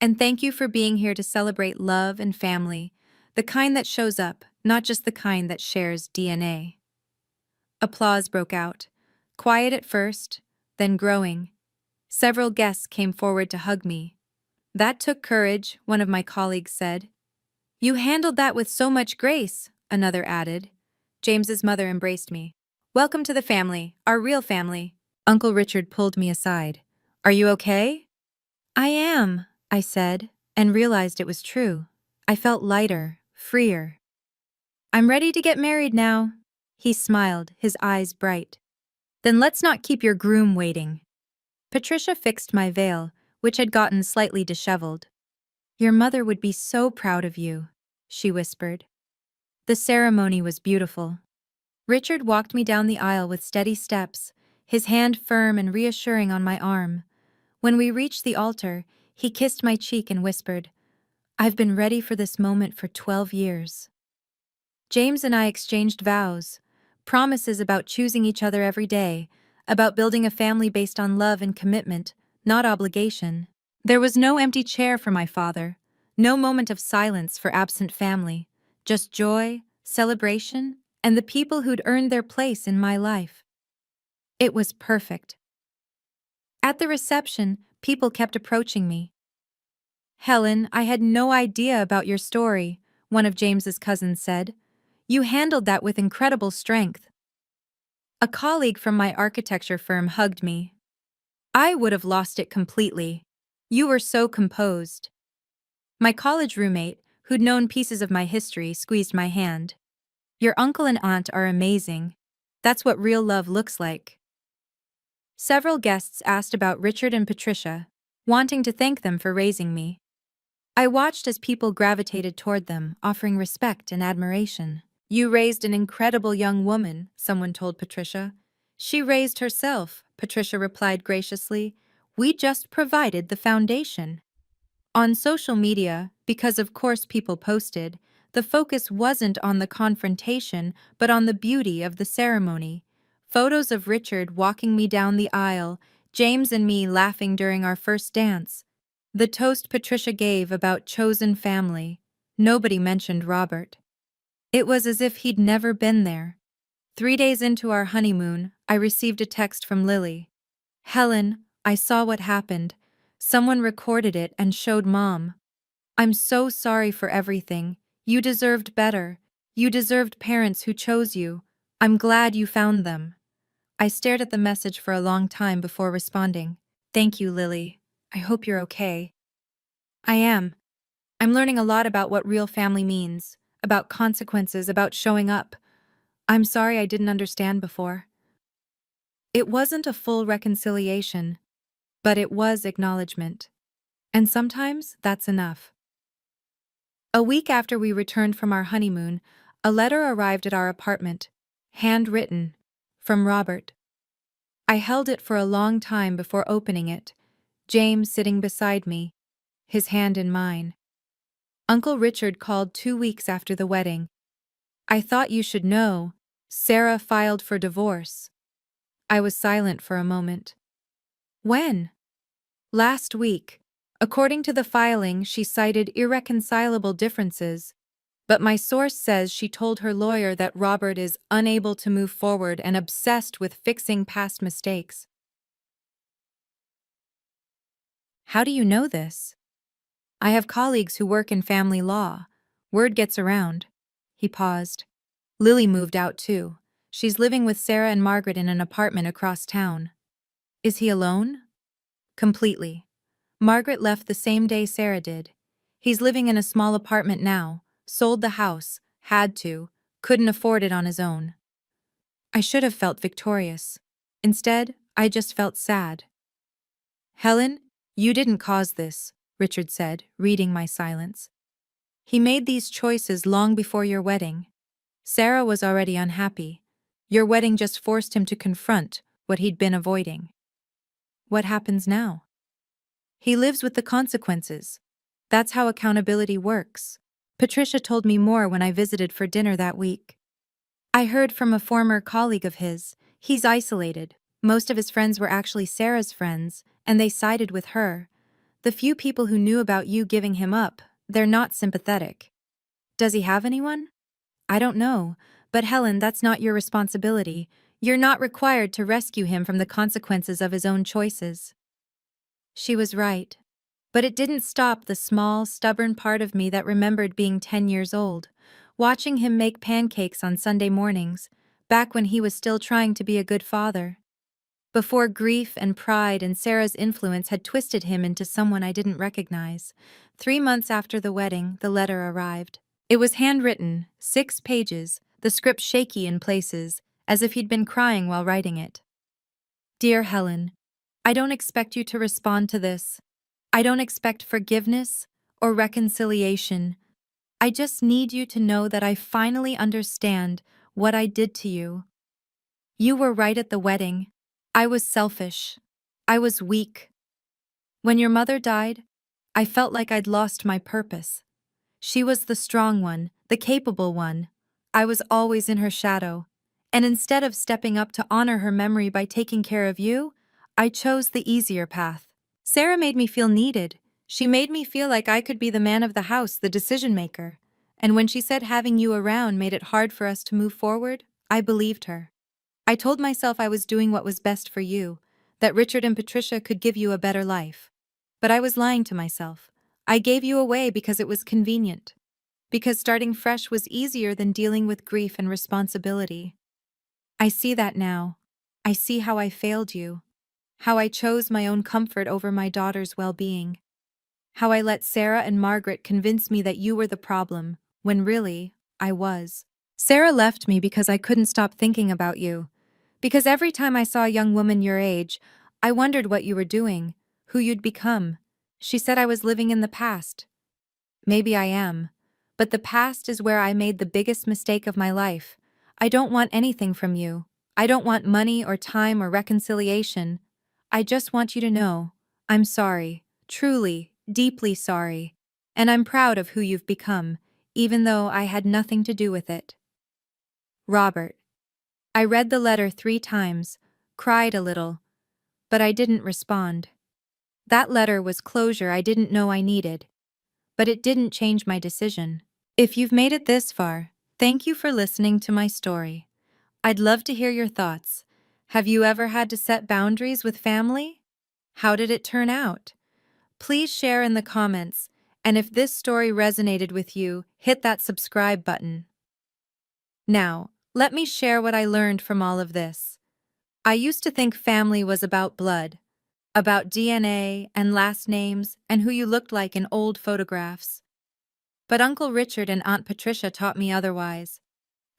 And thank you for being here to celebrate love and family, the kind that shows up, not just the kind that shares DNA. Applause broke out, quiet at first, then growing. Several guests came forward to hug me. That took courage, one of my colleagues said. You handled that with so much grace, another added. James's mother embraced me. Welcome to the family, our real family. Uncle Richard pulled me aside. Are you okay? I am, I said, and realized it was true. I felt lighter, freer. I'm ready to get married now. He smiled, his eyes bright. Then let's not keep your groom waiting. Patricia fixed my veil, which had gotten slightly disheveled. Your mother would be so proud of you, she whispered. The ceremony was beautiful. Richard walked me down the aisle with steady steps, his hand firm and reassuring on my arm. When we reached the altar, he kissed my cheek and whispered, I've been ready for this moment for 12 years. James and I exchanged vows, promises about choosing each other every day, about building a family based on love and commitment, not obligation. There was no empty chair for my father, no moment of silence for absent family, just joy, celebration, and the people who'd earned their place in my life. It was perfect. At the reception, people kept approaching me. Helen, I had no idea about your story, one of James's cousins said. You handled that with incredible strength. A colleague from my architecture firm hugged me. I would have lost it completely. You were so composed. My college roommate, who'd known pieces of my history, squeezed my hand. Your uncle and aunt are amazing. That's what real love looks like. Several guests asked about Richard and Patricia, wanting to thank them for raising me. I watched as people gravitated toward them, offering respect and admiration. You raised an incredible young woman, someone told Patricia. She raised herself, Patricia replied graciously. We just provided the foundation. On social media, because of course people posted, the focus wasn't on the confrontation, but on the beauty of the ceremony. Photos of Richard walking me down the aisle, James and me laughing during our first dance. The toast Patricia gave about chosen family. Nobody mentioned Robert. It was as if he'd never been there. 3 days into our honeymoon, I received a text from Lily. "Helen, I saw what happened. Someone recorded it and showed Mom. I'm so sorry for everything. You deserved better. You deserved parents who chose you. I'm glad you found them." I stared at the message for a long time before responding. "Thank you, Lily. I hope you're okay." "I am. I'm learning a lot about what real family means, about consequences, about showing up. I'm sorry I didn't understand before." It wasn't a full reconciliation, but it was acknowledgement. And sometimes that's enough. A week after we returned from our honeymoon, a letter arrived at our apartment, handwritten, from Robert. I held it for a long time before opening it, James sitting beside me, his hand in mine. "Uncle Richard called 2 weeks after the wedding. I thought you should know. Sarah filed for divorce." I was silent for a moment. "When?" "Last week. According to the filing, she cited irreconcilable differences, but my source says she told her lawyer that Robert is unable to move forward and obsessed with fixing past mistakes." "How do you know this?" "I have colleagues who work in family law. Word gets around." He paused. "Lily moved out too. She's living with Sarah and Margaret in an apartment across town." "Is he alone?" "Completely. Margaret left the same day Sarah did. He's living in a small apartment now, sold the house, had to, couldn't afford it on his own." I should have felt victorious. Instead, I just felt sad. "Helen, you didn't cause this," Richard said, reading my silence. "He made these choices long before your wedding. Sarah was already unhappy. Your wedding just forced him to confront what he'd been avoiding." "What happens now?" "He lives with the consequences. That's how accountability works." Patricia told me more when I visited for dinner that week. "I heard from a former colleague of his. He's isolated. Most of his friends were actually Sarah's friends, and they sided with her. The few people who knew about you giving him up, they're not sympathetic." "Does he have anyone?" "I don't know. But Helen, that's not your responsibility. You're not required to rescue him from the consequences of his own choices." She was right. But it didn't stop the small, stubborn part of me that remembered being 10 years old, watching him make pancakes on Sunday mornings, back when he was still trying to be a good father. Before grief and pride and Sarah's influence had twisted him into someone I didn't recognize. 3 months after the wedding, the letter arrived. It was handwritten, 6 pages, the script shaky in places, as if he'd been crying while writing it. "Dear Helen, I don't expect you to respond to this. I don't expect forgiveness or reconciliation. I just need you to know that I finally understand what I did to you. You were right at the wedding. I was selfish. I was weak. When your mother died, I felt like I'd lost my purpose. She was the strong one, the capable one. I was always in her shadow. And instead of stepping up to honor her memory by taking care of you, I chose the easier path. Sarah made me feel needed. She made me feel like I could be the man of the house, the decision maker. And when she said having you around made it hard for us to move forward, I believed her. I told myself I was doing what was best for you, that Richard and Patricia could give you a better life. But I was lying to myself. I gave you away because it was convenient. Because starting fresh was easier than dealing with grief and responsibility. I see that now. I see how I failed you. How I chose my own comfort over my daughter's well-being. How I let Sarah and Margaret convince me that you were the problem, when really, I was. Sarah left me because I couldn't stop thinking about you. Because every time I saw a young woman your age, I wondered what you were doing, who you'd become. She said I was living in the past. Maybe I am. But the past is where I made the biggest mistake of my life. I don't want anything from you. I don't want money or time or reconciliation. I just want you to know, I'm sorry, truly, deeply sorry. And I'm proud of who you've become, even though I had nothing to do with it. Robert. I read the letter 3 times, cried a little, but I didn't respond. That letter was closure I didn't know I needed, but it didn't change my decision. If you've made it this far, Thank you for listening to my story. I'd love to hear your thoughts. Have you ever had to set boundaries with family? How did it turn out? Please share in the comments, and if this story resonated with you, hit that subscribe button. Now, let me share what I learned from all of this. I used to think family was about blood, about DNA and last names and who you looked like in old photographs. But Uncle Richard and Aunt Patricia taught me otherwise.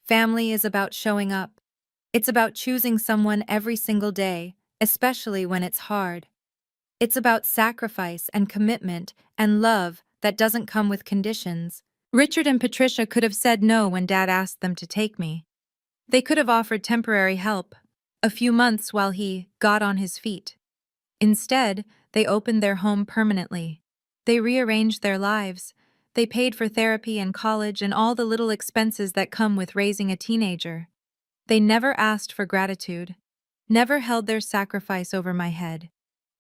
Family is about showing up. It's about choosing someone every single day, especially when it's hard. It's about sacrifice and commitment and love that doesn't come with conditions. Richard and Patricia could have said no when Dad asked them to take me. They could have offered temporary help, a few months while he got on his feet. Instead, they opened their home permanently. They rearranged their lives. They paid for therapy and college and all the little expenses that come with raising a teenager. They never asked for gratitude, never held their sacrifice over my head,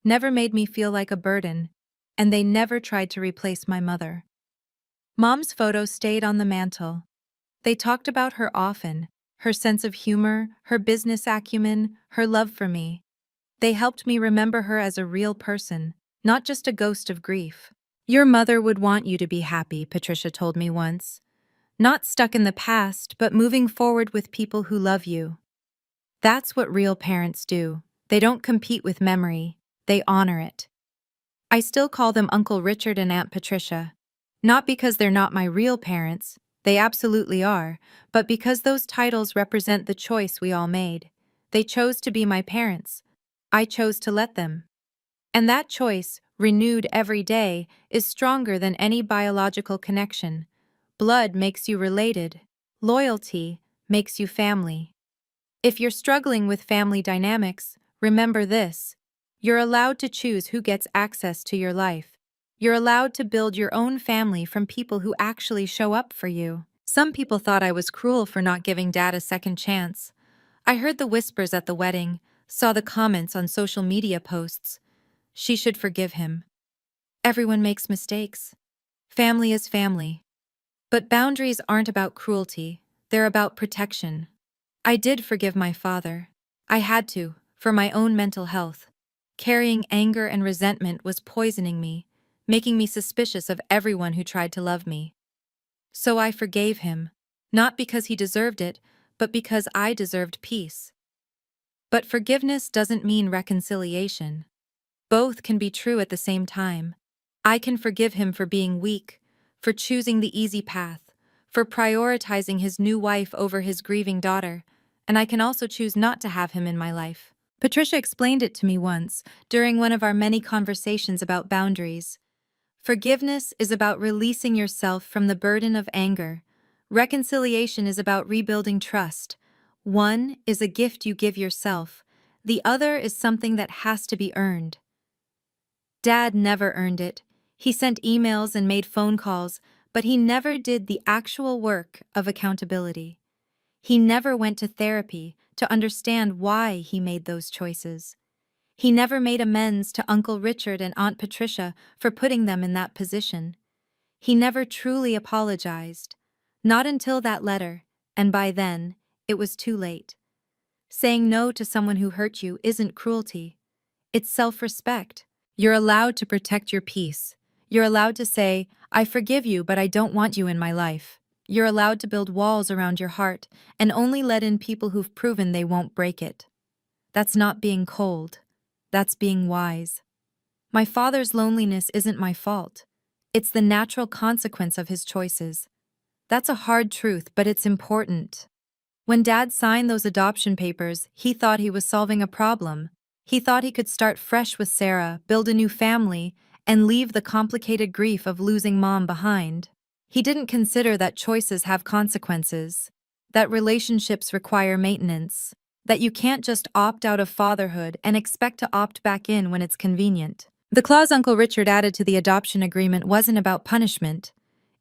never made me feel like a burden, and they never tried to replace my mother. Mom's photo stayed on the mantle. They talked about her often, her sense of humor, her business acumen, her love for me. They helped me remember her as a real person, not just a ghost of grief. Your mother would want you to be happy, Patricia told me once. Not stuck in the past, but moving forward with people who love you. That's what real parents do. They don't compete with memory, they honor it. I still call them Uncle Richard and Aunt Patricia. Not because they're not my real parents, they absolutely are, but because those titles represent the choice we all made. They chose to be my parents. I chose to let them. And that choice, renewed every day, is stronger than any biological connection. Blood makes you related. Loyalty makes you family. If you're struggling with family dynamics, remember this. You're allowed to choose who gets access to your life. You're allowed to build your own family from people who actually show up for you. Some people thought I was cruel for not giving Dad a second chance. I heard the whispers at the wedding, saw the comments on social media posts. She should forgive him. Everyone makes mistakes. Family is family. But boundaries aren't about cruelty, they're about protection. I did forgive my father. I had to, for my own mental health. Carrying anger and resentment was poisoning me, making me suspicious of everyone who tried to love me. So I forgave him, not because he deserved it, but because I deserved peace. But forgiveness doesn't mean reconciliation. Both can be true at the same time. I can forgive him for being weak, for choosing the easy path, for prioritizing his new wife over his grieving daughter, and I can also choose not to have him in my life. Patricia explained it to me once, during one of our many conversations about boundaries. Forgiveness is about releasing yourself from the burden of anger. Reconciliation is about rebuilding trust. One is a gift you give yourself. The other is something that has to be earned. Dad never earned it. He sent emails and made phone calls, but he never did the actual work of accountability. He never went to therapy to understand why he made those choices. He never made amends to Uncle Richard and Aunt Patricia for putting them in that position. He never truly apologized. Not until that letter, and by then, it was too late. Saying no to someone who hurt you isn't cruelty. It's self-respect. You're allowed to protect your peace. You're allowed to say, I forgive you, but I don't want you in my life. You're allowed to build walls around your heart and only let in people who've proven they won't break it. That's not being cold. That's being wise. My father's loneliness isn't my fault. It's the natural consequence of his choices. That's a hard truth, but it's important. When Dad signed those adoption papers, he thought he was solving a problem. He thought he could start fresh with Sarah, build a new family, and leave the complicated grief of losing Mom behind. He didn't consider that choices have consequences, that relationships require maintenance, that you can't just opt out of fatherhood and expect to opt back in when it's convenient. The clause Uncle Richard added to the adoption agreement wasn't about punishment.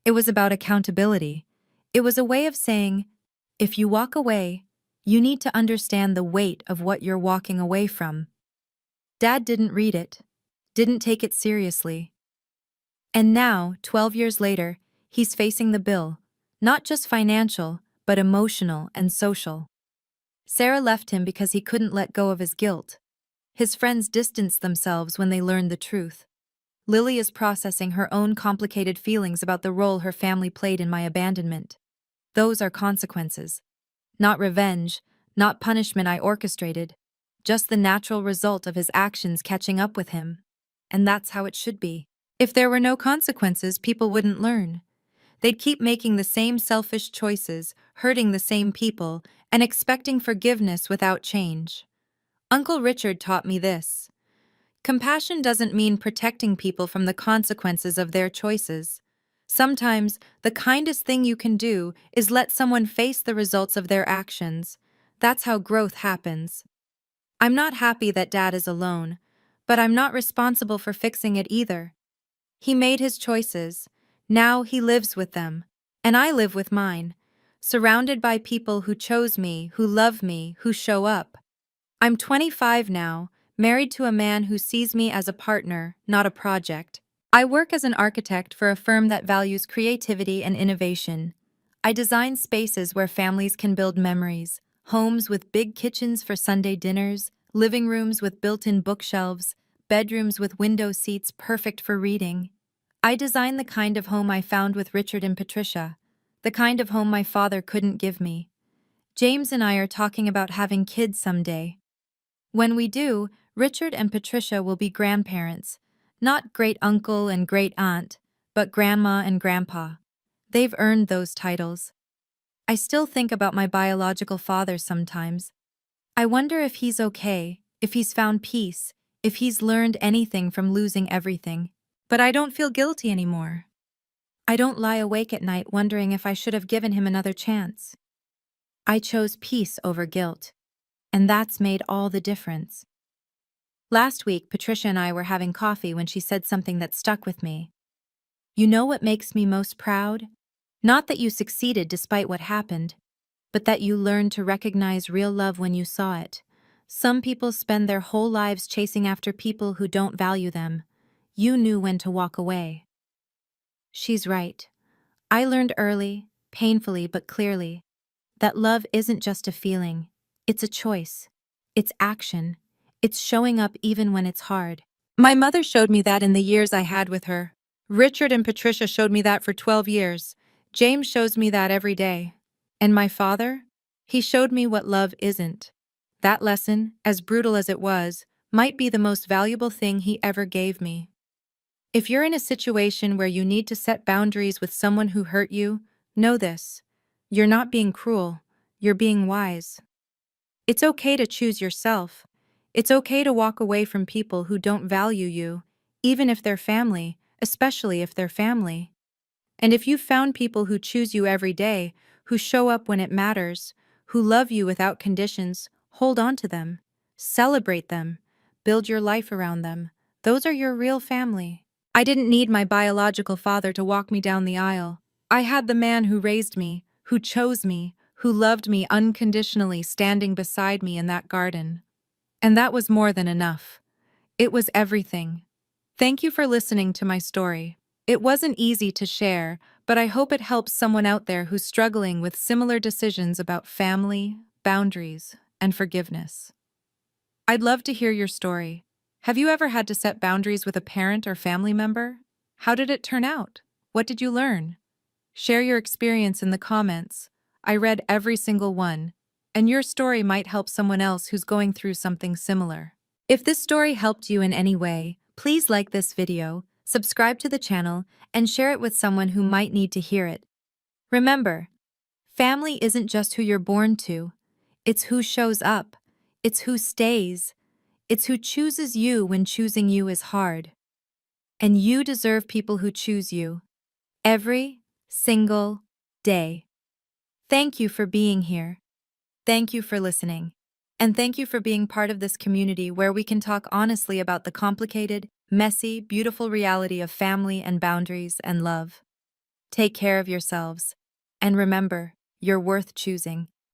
It was about accountability. It was a way of saying, if you walk away, you need to understand the weight of what you're walking away from. Dad didn't read it, didn't take it seriously. And now, 12 years later, he's facing the bill, not just financial, but emotional and social. Sarah left him because he couldn't let go of his guilt. His friends distanced themselves when they learned the truth. Lily is processing her own complicated feelings about the role her family played in my abandonment. Those are consequences. Not revenge, not punishment I orchestrated, just the natural result of his actions catching up with him. And that's how it should be. If there were no consequences, people wouldn't learn. They'd keep making the same selfish choices, hurting the same people, and expecting forgiveness without change. Uncle Richard taught me this. Compassion doesn't mean protecting people from the consequences of their choices. Sometimes, the kindest thing you can do is let someone face the results of their actions. That's how growth happens. I'm not happy that Dad is alone, but I'm not responsible for fixing it either. He made his choices. Now he lives with them. And I live with mine, surrounded by people who chose me, who love me, who show up. I'm 25 now, married to a man who sees me as a partner, not a project. I work as an architect for a firm that values creativity and innovation. I design spaces where families can build memories, homes with big kitchens for Sunday dinners, living rooms with built-in bookshelves, bedrooms with window seats perfect for reading. I design the kind of home I found with Richard and Patricia, the kind of home my father couldn't give me. James and I are talking about having kids someday. When we do, Richard and Patricia will be grandparents, not great-uncle and great-aunt, but grandma and grandpa. They've earned those titles. I still think about my biological father sometimes. I wonder if he's okay, if he's found peace, if he's learned anything from losing everything. But I don't feel guilty anymore. I don't lie awake at night wondering if I should have given him another chance. I chose peace over guilt, and that's made all the difference. Last week, Patricia and I were having coffee when she said something that stuck with me. You know what makes me most proud? Not that you succeeded despite what happened, but that you learned to recognize real love when you saw it. Some people spend their whole lives chasing after people who don't value them. You knew when to walk away. She's right. I learned early, painfully but clearly, that love isn't just a feeling. It's a choice. It's action. It's showing up even when it's hard. My mother showed me that in the years I had with her. Richard and Patricia showed me that for 12 years. James shows me that every day. And my father? He showed me what love isn't. That lesson, as brutal as it was, might be the most valuable thing he ever gave me. If you're in a situation where you need to set boundaries with someone who hurt you, know this. You're not being cruel. You're being wise. It's okay to choose yourself. It's okay to walk away from people who don't value you, even if they're family, especially if they're family. And if you've found people who choose you every day, who show up when it matters, who love you without conditions, hold on to them. Celebrate them. Build your life around them. Those are your real family. I didn't need my biological father to walk me down the aisle. I had the man who raised me, who chose me, who loved me unconditionally standing beside me in that garden. And that was more than enough. It was everything. Thank you for listening to my story. It wasn't easy to share, but I hope it helps someone out there who's struggling with similar decisions about family, boundaries, and forgiveness. I'd love to hear your story. Have you ever had to set boundaries with a parent or family member? How did it turn out? What did you learn? Share your experience in the comments. I read every single one, and your story might help someone else who's going through something similar. If this story helped you in any way, please like this video, subscribe to the channel, and share it with someone who might need to hear it. Remember, family isn't just who you're born to. It's who shows up. It's who stays. It's who chooses you when choosing you is hard. And you deserve people who choose you. Every single day. Thank you for being here. Thank you for listening. And thank you for being part of this community where we can talk honestly about the complicated, messy, beautiful reality of family and boundaries and love. Take care of yourselves. And remember, you're worth choosing.